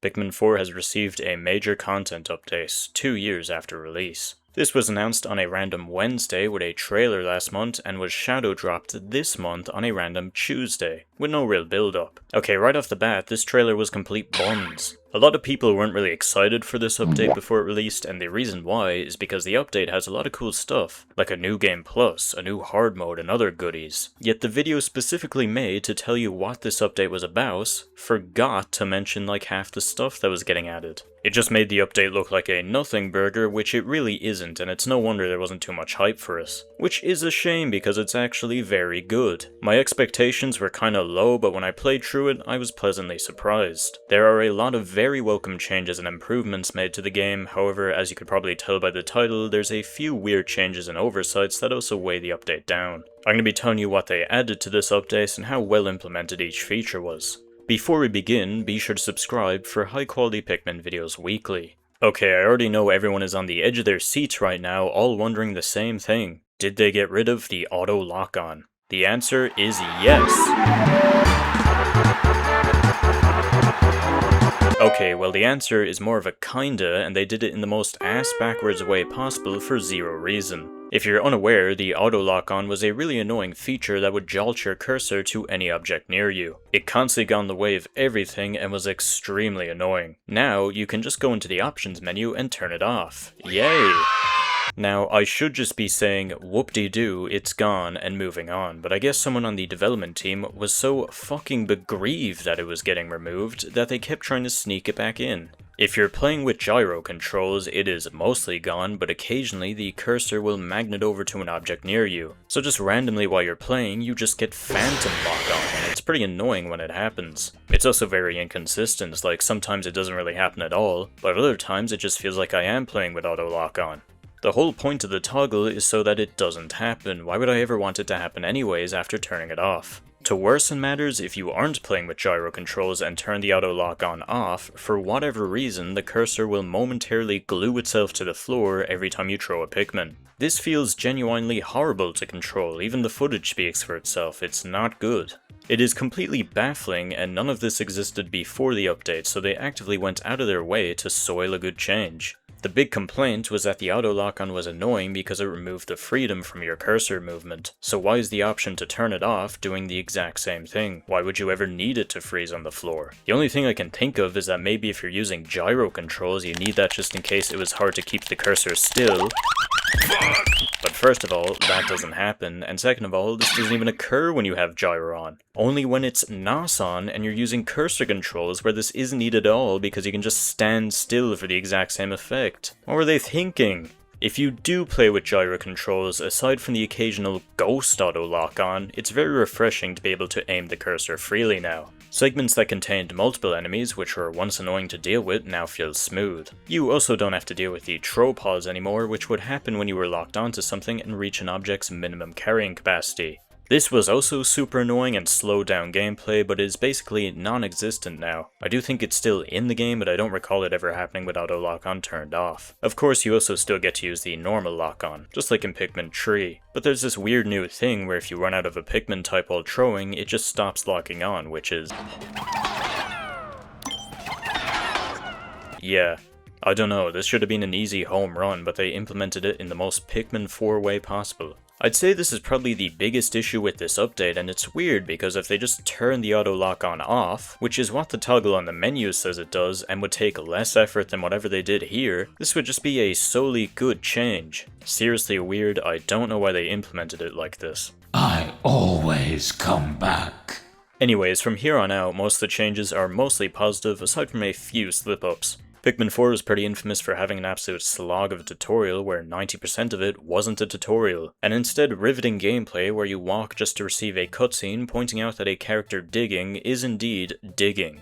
Pikmin 4 has received a major content update 2 years after release. This was announced on a random Wednesday with a trailer last month and was shadow dropped this month on a random Tuesday, with no real build up. Okay, right off the bat, this trailer was complete buns. A lot of people weren't really excited for this update before it released, and the reason why is because the update has a lot of cool stuff, like a new game plus, a new hard mode and other goodies. Yet the video specifically made to tell you what this update was about forgot to mention like half the stuff that was getting added. It just made the update look like a nothing burger, which it really isn't, and it's no wonder there wasn't too much hype for it. Which is a shame because it's actually very good. My expectations were kinda low, but when I played through it, I was pleasantly surprised. There are a lot of very welcome changes and improvements made to the game, however, as you could probably tell by the title, there's a few weird changes and oversights that also weigh the update down. I'm going to be telling you what they added to this update and how well implemented each feature was. Before we begin, be sure to subscribe for high quality Pikmin videos weekly. Okay, I already know everyone is on the edge of their seats right now, all wondering the same thing. Did they get rid of the auto lock-on? The answer is yes! Okay, well the answer is more of a kinda, and they did it in the most ass-backwards way possible for zero reason. If you're unaware, the auto lock-on was a really annoying feature that would jolt your cursor to any object near you. It constantly got in the way of everything and was extremely annoying. Now, you can just go into the options menu and turn it off. Yay! Now, I should just be saying, whoop-de-doo, it's gone, and moving on, but I guess someone on the development team was so fucking begrieved that it was getting removed that they kept trying to sneak it back in. If you're playing with gyro controls, it is mostly gone, but occasionally the cursor will magnet over to an object near you. So just randomly while you're playing, you just get phantom lock on, and it's pretty annoying when it happens. It's also very inconsistent, like sometimes it doesn't really happen at all, but other times it just feels like I am playing with auto lock on. The whole point of the toggle is so that it doesn't happen. Why would I ever want it to happen anyways after turning it off? To worsen matters, if you aren't playing with gyro controls and turn the auto lock on off, for whatever reason the cursor will momentarily glue itself to the floor every time you throw a Pikmin. This feels genuinely horrible to control, even the footage speaks for itself, it's not good. It is completely baffling, and none of this existed before the update, so they actively went out of their way to soil a good change. The big complaint was that the auto lock-on was annoying because it removed the freedom from your cursor movement. So why is the option to turn it off doing the exact same thing? Why would you ever need it to freeze on the floor? The only thing I can think of is that maybe if you're using gyro controls, you need that just in case it was hard to keep the cursor still. But first of all, that doesn't happen, and second of all, this doesn't even occur when you have gyro on. Only when it's NOS on and you're using cursor controls where this isn't needed at all because you can just stand still for the exact same effect. What were they thinking? If you do play with gyro controls, aside from the occasional ghost auto lock-on, it's very refreshing to be able to aim the cursor freely now. Segments that contained multiple enemies, which were once annoying to deal with, now feel smooth. You also don't have to deal with the throw pause anymore, which would happen when you were locked onto something and reach an object's minimum carrying capacity. This was also super annoying and slowed down gameplay, but is basically non-existent now. I do think it's still in the game, but I don't recall it ever happening with auto lock-on turned off. Of course, you also still get to use the normal lock-on, just like in Pikmin 3. But there's this weird new thing where if you run out of a Pikmin type while throwing, it just stops locking on, which is... yeah. I don't know, this should have been an easy home run, but they implemented it in the most Pikmin 4 way possible. I'd say this is probably the biggest issue with this update, and it's weird because if they just turn the auto lock-on off, which is what the toggle on the menu says it does and would take less effort than whatever they did here, this would just be a solely good change. Seriously weird, I don't know why they implemented it like this. I always come back. Anyways, from here on out, most of the changes are mostly positive aside from a few slip-ups. Pikmin 4 was pretty infamous for having an absolute slog of a tutorial where 90% of it wasn't a tutorial, and instead riveting gameplay where you walk just to receive a cutscene pointing out that a character digging is indeed digging.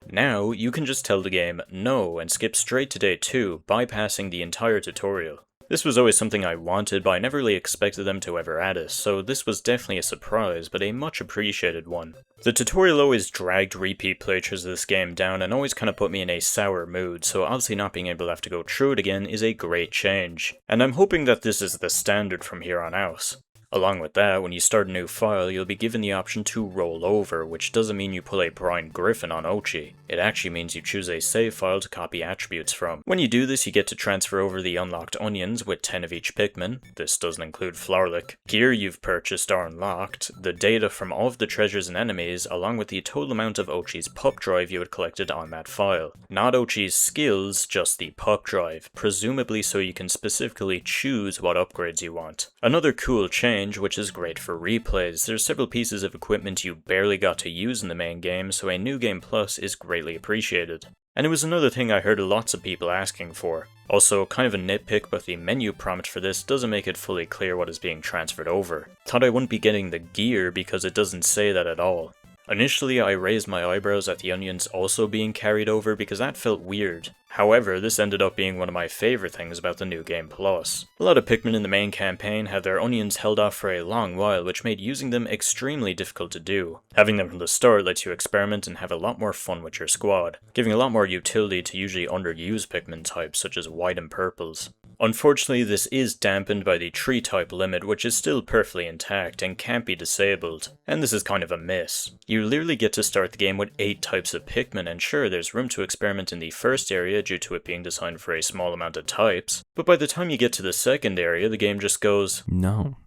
Now, you can just tell the game no and skip straight to day 2, bypassing the entire tutorial. This was always something I wanted, but I never really expected them to ever add it, so this was definitely a surprise, but a much appreciated one. The tutorial always dragged repeat playthroughs of this game down and always kind of put me in a sour mood, so obviously not being able to have to go through it again is a great change. And I'm hoping that this is the standard from here on out. Along with that, when you start a new file, you'll be given the option to roll over, which doesn't mean you pull a Brian Griffin on Ochi. It actually means you choose a save file to copy attributes from. When you do this, you get to transfer over the unlocked onions with 10 of each Pikmin. This doesn't include Flawed, gear you've purchased or unlocked, the data from all of the treasures and enemies, along with the total amount of Ochi's pup drive you had collected on that file. Not Ochi's skills, just the pup drive, presumably so you can specifically choose what upgrades you want. Another cool change, which is great for replays. There's several pieces of equipment you barely got to use in the main game, so a New Game Plus is greatly appreciated. And it was another thing I heard lots of people asking for. Also, kind of a nitpick, but the menu prompt for this doesn't make it fully clear what is being transferred over. Thought I wouldn't be getting the gear because it doesn't say that at all. Initially, I raised my eyebrows at the onions also being carried over because that felt weird. However, this ended up being one of my favourite things about the New Game Plus. A lot of Pikmin in the main campaign had their onions held off for a long while, which made using them extremely difficult to do. Having them from the start lets you experiment and have a lot more fun with your squad, giving a lot more utility to usually underused Pikmin types such as white and purples. Unfortunately, this is dampened by the tree type limit, which is still perfectly intact and can't be disabled, and this is kind of a miss. You literally get to start the game with 8 types of Pikmin, and sure, there's room to experiment in the first area due to it being designed for a small amount of types, but by the time you get to the second area, the game just goes, No,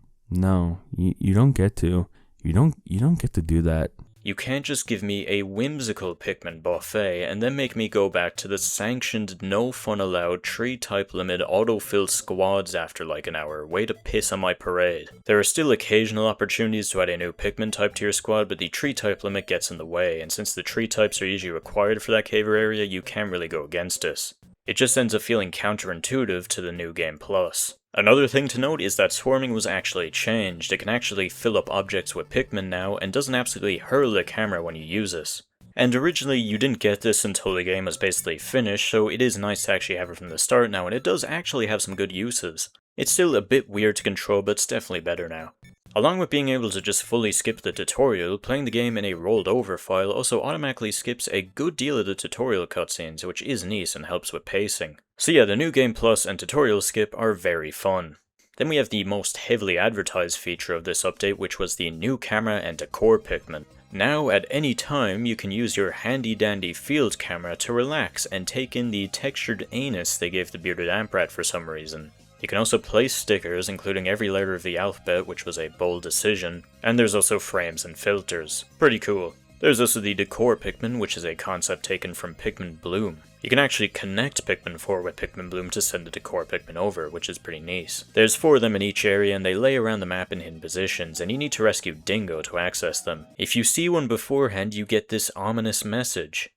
you don't get to. You don't get to do that. You can't just give me a whimsical Pikmin buffet and then make me go back to the sanctioned, no fun allowed, tree type limit autofill squads after like an hour. Way to piss on my parade. There are still occasional opportunities to add a new Pikmin type to your squad, but the tree type limit gets in the way, and since the tree types are usually required for that cave area, you can't really go against this. It just ends up feeling counterintuitive to the New Game Plus. Another thing to note is that swarming was actually changed. It can actually fill up objects with Pikmin now, and doesn't absolutely hurl the camera when you use this. And originally you didn't get this until the game was basically finished, so it is nice to actually have it from the start now, and it does actually have some good uses. It's still a bit weird to control, but it's definitely better now. Along with being able to just fully skip the tutorial, playing the game in a rolled over file also automatically skips a good deal of the tutorial cutscenes, which is nice and helps with pacing. So yeah, the New Game Plus and tutorial skip are very fun. Then we have the most heavily advertised feature of this update, which was the new camera and Decor Pikmin. Now, at any time, you can use your handy-dandy field camera to relax and take in the textured anus they gave the bearded Amprat for some reason. You can also place stickers, including every letter of the alphabet, which was a bold decision, and there's also frames and filters. Pretty cool. There's also the Decor Pikmin, which is a concept taken from Pikmin Bloom. You can actually connect Pikmin 4 with Pikmin Bloom to send the Decor Pikmin over, which is pretty nice. There's 4 of them in each area, and they lay around the map in hidden positions, and you need to rescue Dingo to access them. If you see one beforehand, you get this ominous message.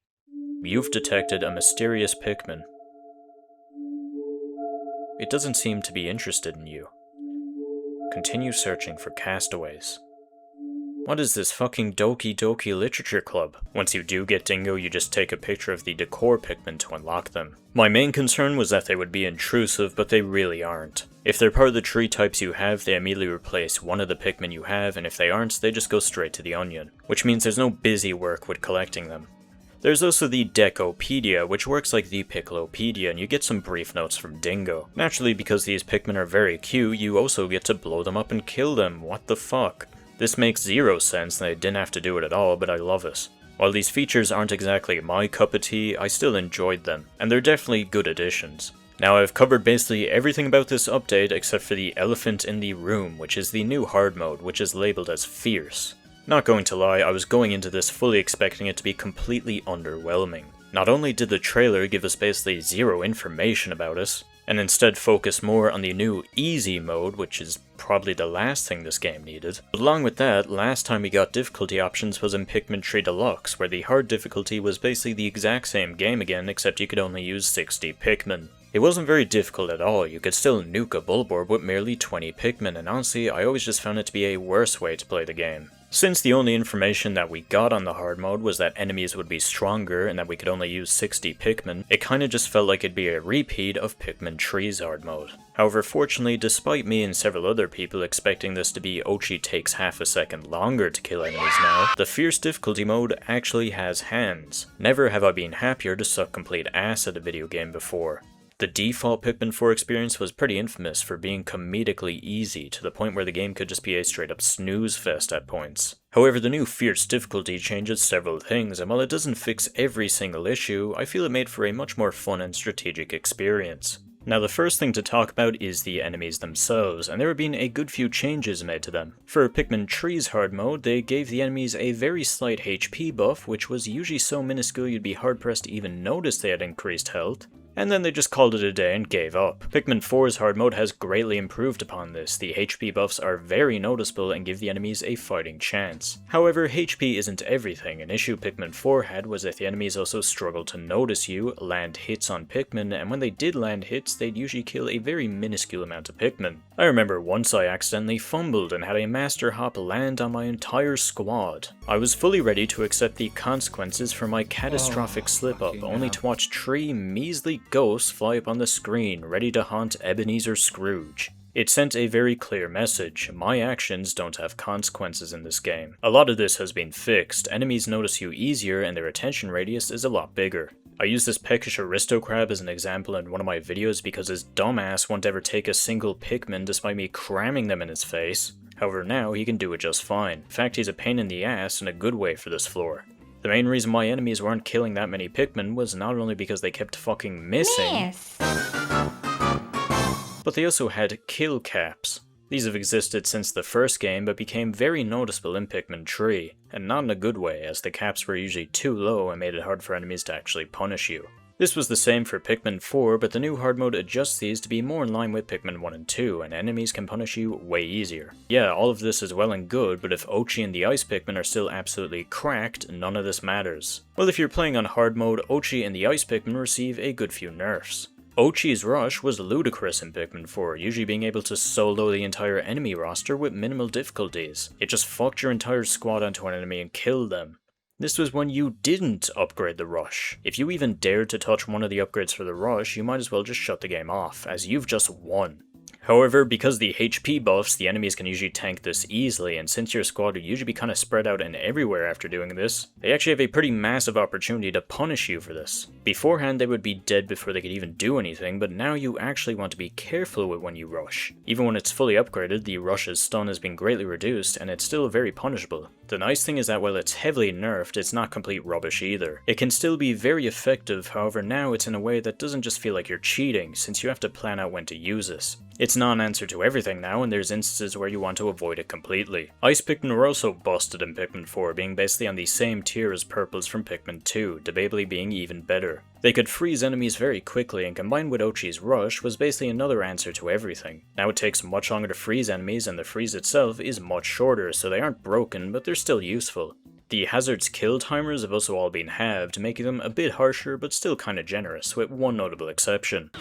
You've detected a mysterious Pikmin. It doesn't seem to be interested in you. Continue searching for castaways. What is this fucking Doki Doki Literature Club? Once you do get Dingo, you just take a picture of the Decor Pikmin to unlock them. My main concern was that they would be intrusive, but they really aren't. If they're part of the tree types you have, they immediately replace one of the Pikmin you have, and if they aren't, they just go straight to the onion. Which means there's no busy work with collecting them. There's also the Decopedia, which works like the Piccolopedia, and you get some brief notes from Dingo. Naturally, because these Pikmin are very cute, you also get to blow them up and kill them. What the fuck? This makes zero sense, and I didn't have to do it at all, but I love it. While these features aren't exactly my cup of tea, I still enjoyed them, and they're definitely good additions. Now, I've covered basically everything about this update except for the elephant in the room, which is the new hard mode, which is labeled as Fierce. Not going to lie, I was going into this fully expecting it to be completely underwhelming. Not only did the trailer give us basically zero information about it, and instead focus more on the new easy mode, which is probably the last thing this game needed, but along with that, last time we got difficulty options was in Pikmin 3 Deluxe, where the hard difficulty was basically the exact same game again, except you could only use 60 Pikmin. It wasn't very difficult at all, you could still nuke a Bulborb with merely 20 Pikmin, and honestly, I always just found it to be a worse way to play the game. Since the only information that we got on the hard mode was that enemies would be stronger and that we could only use 60 Pikmin, it kinda just felt like it'd be a repeat of Pikmin 3's hard mode. However, fortunately, despite me and several other people expecting this to be Ochi takes half a second longer to kill enemies now, the Fierce difficulty mode actually has hands. Never have I been happier to suck complete ass at a video game before. The default Pikmin 4 experience was pretty infamous for being comedically easy, to the point where the game could just be a straight up snooze fest at points. However, the new Fierce difficulty changes several things, and while it doesn't fix every single issue, I feel it made for a much more fun and strategic experience. Now, the first thing to talk about is the enemies themselves, and there have been a good few changes made to them. For Pikmin Tree's hard mode, they gave the enemies a very slight HP buff, which was usually so minuscule you'd be hard pressed to even notice they had increased health. And then they just called it a day and gave up. Pikmin 4's hard mode has greatly improved upon this. The HP buffs are very noticeable and give the enemies a fighting chance. However, HP isn't everything. An issue Pikmin 4 had was that the enemies also struggled to notice you, land hits on Pikmin, and when they did land hits, they'd usually kill a very minuscule amount of Pikmin. I remember once I accidentally fumbled and had a Master Hop land on my entire squad. I was fully ready to accept the consequences for my catastrophic slip-up, only to watch Tree measly ghosts fly up on the screen, ready to haunt Ebenezer Scrooge. It sent a very clear message: my actions don't have consequences in this game. A lot of this has been fixed, enemies notice you easier and their attention radius is a lot bigger. I used this peckish Aristocrab as an example in one of my videos because his dumbass won't ever take a single Pikmin despite me cramming them in his face. However, now he can do it just fine. In fact, he's a pain in the ass in a good way for this floor. The main reason why enemies weren't killing that many Pikmin was not only because they kept fucking missing, but they also had kill caps. These have existed since the first game, but became very noticeable in Pikmin 3, and not in a good way, as the caps were usually too low and made it hard for enemies to actually punish you. This was the same for Pikmin 4, but the new hard mode adjusts these to be more in line with Pikmin 1 and 2, and enemies can punish you way easier. Yeah, all of this is well and good, but if Ochi and the Ice Pikmin are still absolutely cracked, none of this matters. Well, if you're playing on hard mode, Ochi and the Ice Pikmin receive a good few nerfs. Ochi's rush was ludicrous in Pikmin 4, usually being able to solo the entire enemy roster with minimal difficulties. It just fucked your entire squad onto an enemy and killed them. This was when you didn't upgrade the rush. If you even dared to touch one of the upgrades for the rush, you might as well just shut the game off, as you've just won. However, because the HP buffs, the enemies can usually tank this easily, and since your squad would usually be kind of spread out and everywhere after doing this, they actually have a pretty massive opportunity to punish you for this. Beforehand, they would be dead before they could even do anything, but now you actually want to be careful with when you rush. Even when it's fully upgraded, the rush's stun has been greatly reduced, and it's still very punishable. The nice thing is that while it's heavily nerfed, it's not complete rubbish either. It can still be very effective, however now it's in a way that doesn't just feel like you're cheating, since you have to plan out when to use this. It's not an answer to everything now, and there's instances where you want to avoid it completely. Ice Pikmin were also busted in Pikmin 4, being basically on the same tier as Purples from Pikmin 2, debatably being even better. They could freeze enemies very quickly, and combined with Ochi's Rush was basically another answer to everything. Now it takes much longer to freeze enemies, and the freeze itself is much shorter, so they aren't broken, but they're still useful. The hazard's kill timers have also all been halved, making them a bit harsher but still kinda generous, with one notable exception.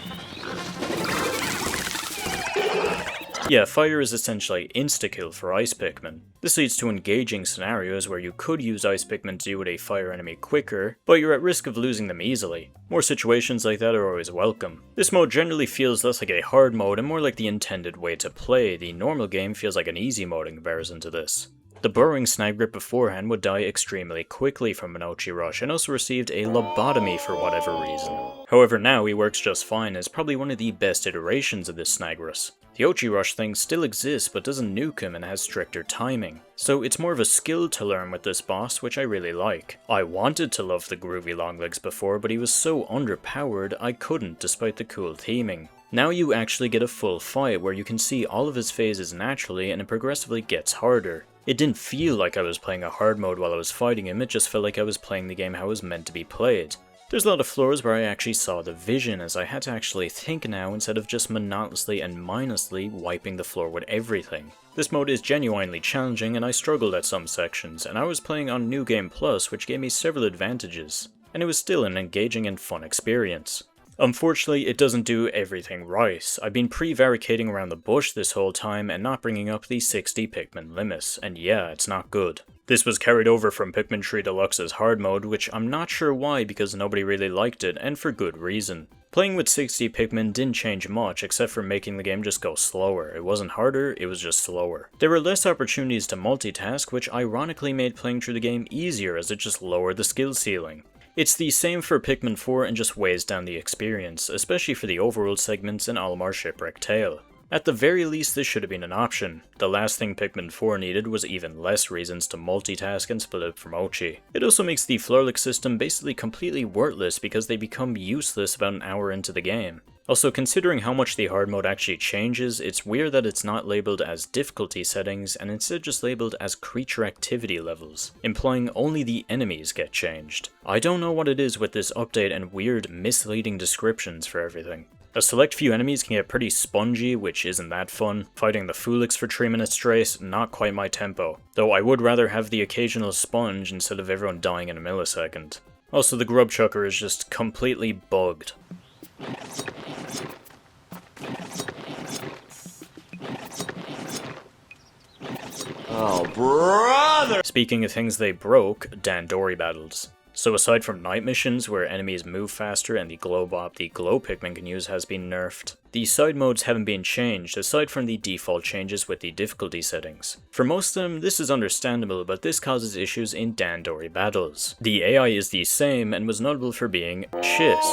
Yeah, fire is essentially insta-kill for Ice Pikmin. This leads to engaging scenarios where you could use Ice Pikmin to deal with a fire enemy quicker, but you're at risk of losing them easily. More situations like that are always welcome. This mode generally feels less like a hard mode and more like the intended way to play. The normal game feels like an easy mode in comparison to this. The burrowing Snag Grip beforehand would die extremely quickly from an Ochi Rush and also received a lobotomy for whatever reason. However, now he works just fine as probably one of the best iterations of this Snagrus. The Ochi Rush thing still exists but doesn't nuke him and has stricter timing. So it's more of a skill to learn with this boss, which I really like. I wanted to love the groovy Longlegs before, but he was so underpowered I couldn't despite the cool theming. Now you actually get a full fight where you can see all of his phases naturally and it progressively gets harder. It didn't feel like I was playing a hard mode while I was fighting him, it just felt like I was playing the game how it was meant to be played. There's a lot of floors where I actually saw the vision, as I had to actually think now instead of just monotonously and mindlessly wiping the floor with everything. This mode is genuinely challenging and I struggled at some sections, and I was playing on New Game Plus, which gave me several advantages, and it was still an engaging and fun experience. Unfortunately, it doesn't do everything right. I've been prevaricating around the bush this whole time and not bringing up the 60 Pikmin limit, and yeah, it's not good. This was carried over from Pikmin 3 Deluxe's hard mode, which I'm not sure why because nobody really liked it, and for good reason. Playing with 60 Pikmin didn't change much except for making the game just go slower. It wasn't harder, it was just slower. There were less opportunities to multitask, which ironically made playing through the game easier as it just lowered the skill ceiling. It's the same for Pikmin 4 and just weighs down the experience, especially for the overworld segments and Olimar Shipwreck Tale. At the very least, this should have been an option. The last thing Pikmin 4 needed was even less reasons to multitask and split up from Mochi. It also makes the Flawed system basically completely worthless because they become useless about an hour into the game. Also, considering how much the hard mode actually changes, it's weird that it's not labeled as difficulty settings and instead just labeled as creature activity levels, implying only the enemies get changed. I don't know what it is with this update and weird, misleading descriptions for everything. A select few enemies can get pretty spongy, which isn't that fun. Fighting the Fulix for 3 minutes straight, not quite my tempo. Though I would rather have the occasional sponge instead of everyone dying in a millisecond. Also, the Grub Chucker is just completely bugged. Oh, brother! Speaking of things they broke, Dandori battles. So aside from night missions where enemies move faster and the glow bop the glow Pikmin can use has been nerfed, the side modes haven't been changed aside from the default changes with the difficulty settings. For most of them, this is understandable, but this causes issues in Dandori battles. The AI is the same and was notable for being shiz.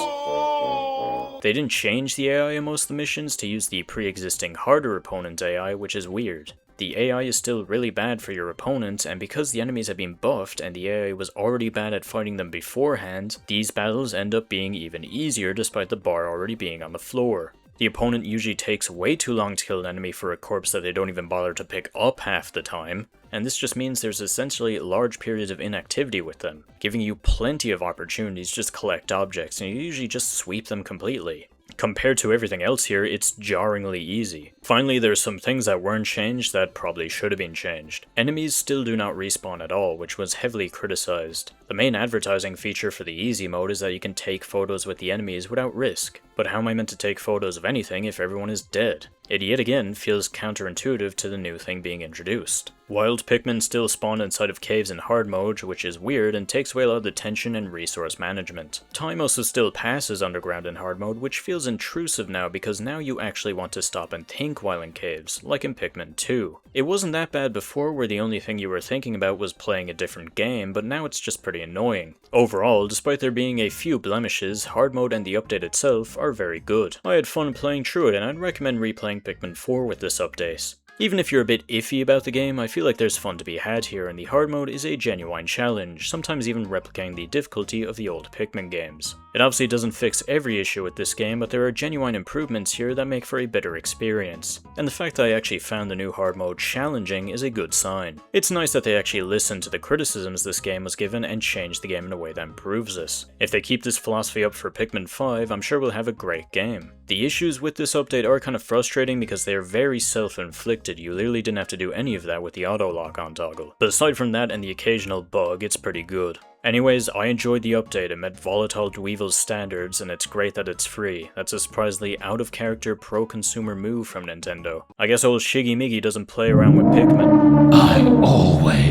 They didn't change the AI in most of the missions to use the pre-existing harder opponent AI, which is weird. The AI is still really bad for your opponent, and because the enemies have been buffed and the AI was already bad at fighting them beforehand, these battles end up being even easier despite the bar already being on the floor. The opponent usually takes way too long to kill an enemy for a corpse that they don't even bother to pick up half the time, and this just means there's essentially large periods of inactivity with them, giving you plenty of opportunities to just collect objects, and you usually just sweep them completely. Compared to everything else here, it's jarringly easy. Finally, there's some things that weren't changed that probably should have been changed. Enemies still do not respawn at all, which was heavily criticized. The main advertising feature for the easy mode is that you can take photos with the enemies without risk. But how am I meant to take photos of anything if everyone is dead? It yet again feels counterintuitive to the new thing being introduced. Wild Pikmin still spawn inside of caves in hard mode, which is weird and takes away a lot of the tension and resource management. Time also still passes underground in hard mode, which feels intrusive now because now you actually want to stop and think while in caves, like in Pikmin 2. It wasn't that bad before where the only thing you were thinking about was playing a different game, but now it's just pretty annoying. Overall, despite there being a few blemishes, hard mode and the update itself are very good. I had fun playing through it and I'd recommend replaying Pikmin 4 with this update. Even if you're a bit iffy about the game, I feel like there's fun to be had here, and the hard mode is a genuine challenge, sometimes even replicating the difficulty of the old Pikmin games. It obviously doesn't fix every issue with this game, but there are genuine improvements here that make for a better experience. And the fact that I actually found the new hard mode challenging is a good sign. It's nice that they actually listened to the criticisms this game was given and changed the game in a way that improves this. If they keep this philosophy up for Pikmin 5, I'm sure we'll have a great game. The issues with this update are kind of frustrating because they are very self-inflicted. You literally didn't have to do any of that with the auto lock-on toggle. But aside from that and the occasional bug, it's pretty good. Anyways, I enjoyed the update. It met Volatile Dweevil's standards, and it's great that it's free. That's a surprisingly out-of-character pro-consumer move from Nintendo. I guess old Shiggy Miggy doesn't play around with Pikmin. I always